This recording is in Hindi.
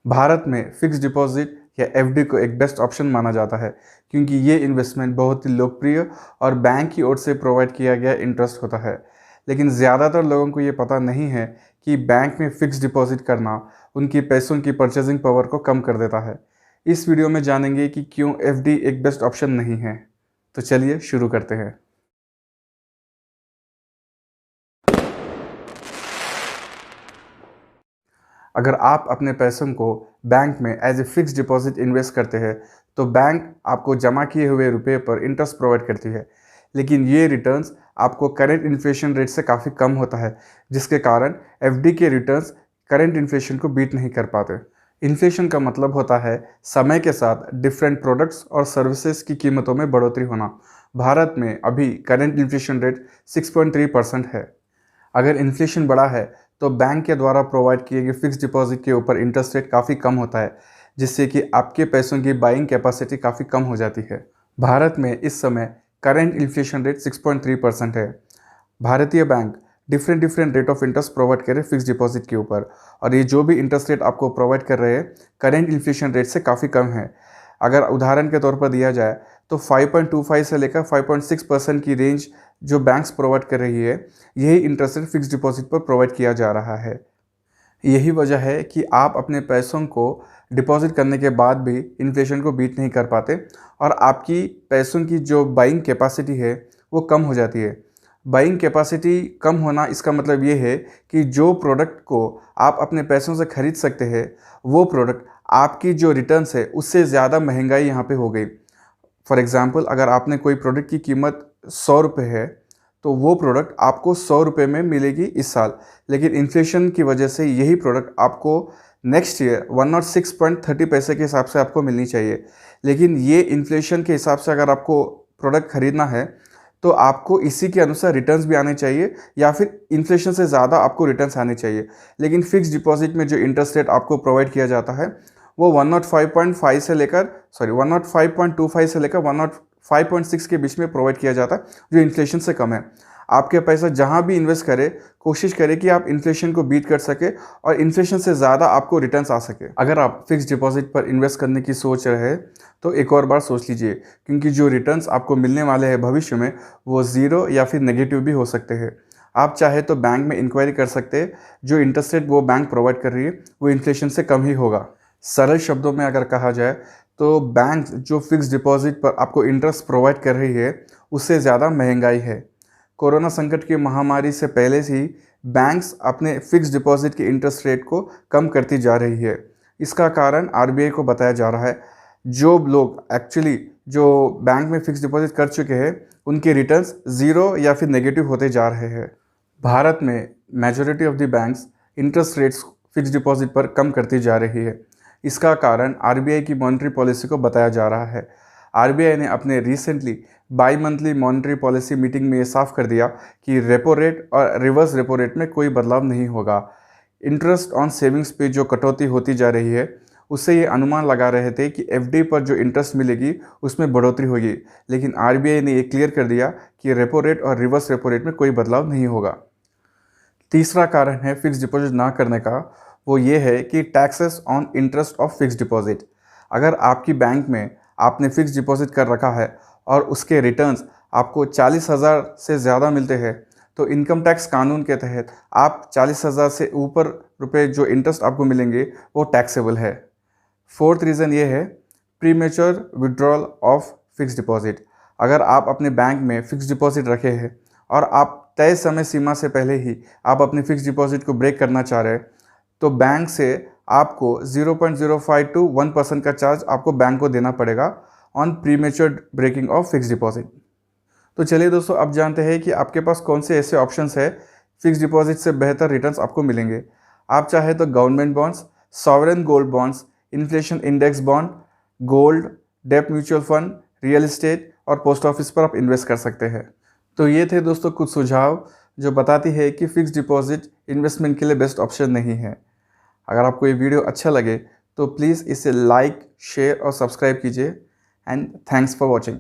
भारत में फिक्स डिपॉजिट या एफडी को एक बेस्ट ऑप्शन माना जाता है क्योंकि ये इन्वेस्टमेंट बहुत ही लोकप्रिय और बैंक की ओर से प्रोवाइड किया गया इंटरेस्ट होता है। लेकिन ज़्यादातर लोगों को ये पता नहीं है कि बैंक में फिक्स डिपॉजिट करना उनकी पैसों की परचेजिंग पावर को कम कर देता है। इस वीडियो में जानेंगे कि क्यों एफडी एक बेस्ट ऑप्शन नहीं है। तो चलिए शुरू करते हैं। अगर आप अपने पैसों को बैंक में as a fix deposit invest करते हैं तो बैंक आपको जमा किए हुए रुपए पर इंटरेस्ट प्रोवाइड करती है, लेकिन ये रिटर्न्स आपको करंट इन्फ्लेशन रेट से काफ़ी कम होता है, जिसके कारण एफडी के रिटर्न्स करंट इन्फ्लेशन को बीट नहीं कर पाते। इन्फ्लेशन का मतलब होता है समय के साथ डिफरेंट प्रोडक्ट्स और सर्विसेज की कीमतों में बढ़ोतरी होना। भारत में अभी करंट इन्फ्लेशन रेट 6.3% है। अगर इन्फ्लेशन बढ़ा है तो बैंक के द्वारा प्रोवाइड किए गए फिक्स डिपॉजिट के ऊपर इंटरेस्ट रेट काफ़ी कम होता है, जिससे कि आपके पैसों की बाइंग कैपेसिटी काफ़ी कम हो जाती है। भारत में इस समय करंट इन्फ्लेशन रेट 6.3% है। भारतीय bank different rate of interest provide कर रहे फिक्स डिपॉजिट के ऊपर, और ये जो भी इंटरेस्ट रेट आपको प्रोवाइड कर रहे हैं करंट इन्फ्लेशन रेट से काफ़ी कम है। अगर उदाहरण के तौर पर दिया जाए तो 5.25 से लेकर 5.6% की रेंज जो बैंक्स प्रोवाइड कर रही है, यही इंटरेस्ट रेट फिक्स डिपॉजिट पर प्रोवाइड किया जा रहा है। यही वजह है कि आप अपने पैसों को डिपॉजिट करने के बाद भी इन्फ्लेशन को बीट नहीं कर पाते और आपकी पैसों की जो बाइंग कैपेसिटी है वो कम हो जाती है। बाइंग कैपेसिटी कम होना इसका मतलब ये है कि जो प्रोडक्ट को आप अपने पैसों से खरीद सकते हैं वो प्रोडक्ट आपकी जो रिटर्न्स है उससे ज़्यादा महंगाई यहाँ पे हो गई। फॉर एग्ज़ाम्पल, अगर आपने कोई प्रोडक्ट की कीमत 100 रुपये है तो वो प्रोडक्ट आपको 100 रुपये में मिलेगी इस साल, लेकिन इन्फ्लेशन की वजह से यही प्रोडक्ट आपको नेक्स्ट ईयर 106.30 पैसे के हिसाब से आपको मिलनी चाहिए। लेकिन ये इन्फ्लेशन के हिसाब से अगर आपको प्रोडक्ट ख़रीदना है तो आपको इसी के अनुसार रिटर्न्स भी आने चाहिए या फिर इन्फ्लेशन से ज़्यादा आपको रिटर्न्स आने चाहिए। लेकिन फिक्स डिपॉजिट में जो इंटरेस्ट रेट आपको प्रोवाइड किया जाता है वो 105.5 से लेकर 105.25 से लेकर 105.6 के बीच में प्रोवाइड किया जाता है, जो इन्फ्लेशन से कम है। आपके पैसा जहां भी इन्वेस्ट करें, कोशिश करें कि आप इन्फ्लेशन को बीट कर सके और इन्फ्लेशन से ज़्यादा आपको रिटर्न्स आ सके। अगर आप फिक्स डिपॉजिट पर इन्वेस्ट करने की सोच रहे हैं तो एक और बार सोच लीजिए, क्योंकि जो रिटर्न्स आपको मिलने वाले हैं भविष्य में वो ज़ीरो या फिर नेगेटिव भी हो सकते हैं। आप चाहे तो बैंक में इंक्वायरी कर सकते हैं, जो इंटरेस्ट रेट वो बैंक प्रोवाइड कर रही है वो इन्फ्लेशन से कम ही होगा। सरल शब्दों में अगर कहा जाए तो बैंक जो फिक्स डिपॉजिट पर आपको इंटरेस्ट प्रोवाइड कर रही है उससे ज़्यादा महंगाई है। कोरोना संकट की महामारी से पहले से ही बैंक्स अपने फिक्स डिपॉजिट के इंटरेस्ट रेट को कम करती जा रही है। इसका कारण आरबीआई को बताया जा रहा है। जो लोग एक्चुअली जो बैंक में फिक्स डिपॉजिट कर चुके हैं उनके रिटर्न्स ज़ीरो या फिर नेगेटिव होते जा रहे हैं। भारत में majority of the banks interest rates fix deposit पर कम करती जा रही है। इसका कारण आरबीआई की मॉनेटरी पॉलिसी को बताया जा रहा है। आरबीआई ने अपने recently by monthly monetary policy meeting में ये साफ कर दिया कि रेपो रेट और रिवर्स रेपो रेट में कोई बदलाव नहीं होगा। इंटरेस्ट ऑन सेविंग्स पे जो कटौती होती जा रही है उससे ये अनुमान लगा रहे थे कि एफडी पर जो इंटरेस्ट मिलेगी उसमें बढ़ोतरी होगी, लेकिन आरबीआई ने ये क्लियर कर दिया कि रेपो रेट और रिवर्स रेपो रेट में कोई बदलाव नहीं होगा। तीसरा कारण है फिक्स डिपॉजिट ना करने का, वो ये है कि taxes on interest of fix deposit. अगर आपकी बैंक में आपने फिक्स डिपॉजिट कर रखा है और उसके रिटर्न्स आपको 40,000 से ज़्यादा मिलते हैं तो इनकम टैक्स कानून के तहत आप 40,000 से ऊपर रुपए जो इंटरेस्ट आपको मिलेंगे वो टैक्सेबल है। फोर्थ रीज़न ये है premature withdrawal of fix deposit. अगर आप अपने बैंक में फिक्स डिपॉजिट रखे हैं और आप तय समय सीमा से पहले ही आप अपने फिक्स डिपॉजिट को ब्रेक करना चाह रहे हैं तो बैंक से आपको 0.05 to 1% का चार्ज आपको बैंक को देना पड़ेगा on premature breaking of fix deposit. तो चलिए दोस्तों, अब जानते हैं कि आपके पास कौन से ऐसे ऑप्शंस है फिक्स डिपॉजिट से बेहतर रिटर्न्स आपको मिलेंगे। आप चाहे तो government bonds, sovereign gold bonds, inflation index bond, gold, डेब्ट म्यूचुअल फंड, रियल एस्टेट और पोस्ट ऑफिस पर आप इन्वेस्ट कर सकते हैं। तो ये थे दोस्तों कुछ सुझाव जो बताती है कि फिक्स डिपॉजिट इन्वेस्टमेंट के लिए बेस्ट ऑप्शन नहीं है। अगर आपको ये वीडियो अच्छा लगे तो प्लीज़ इसे लाइक, शेयर और सब्सक्राइब कीजिए। And thanks for watching.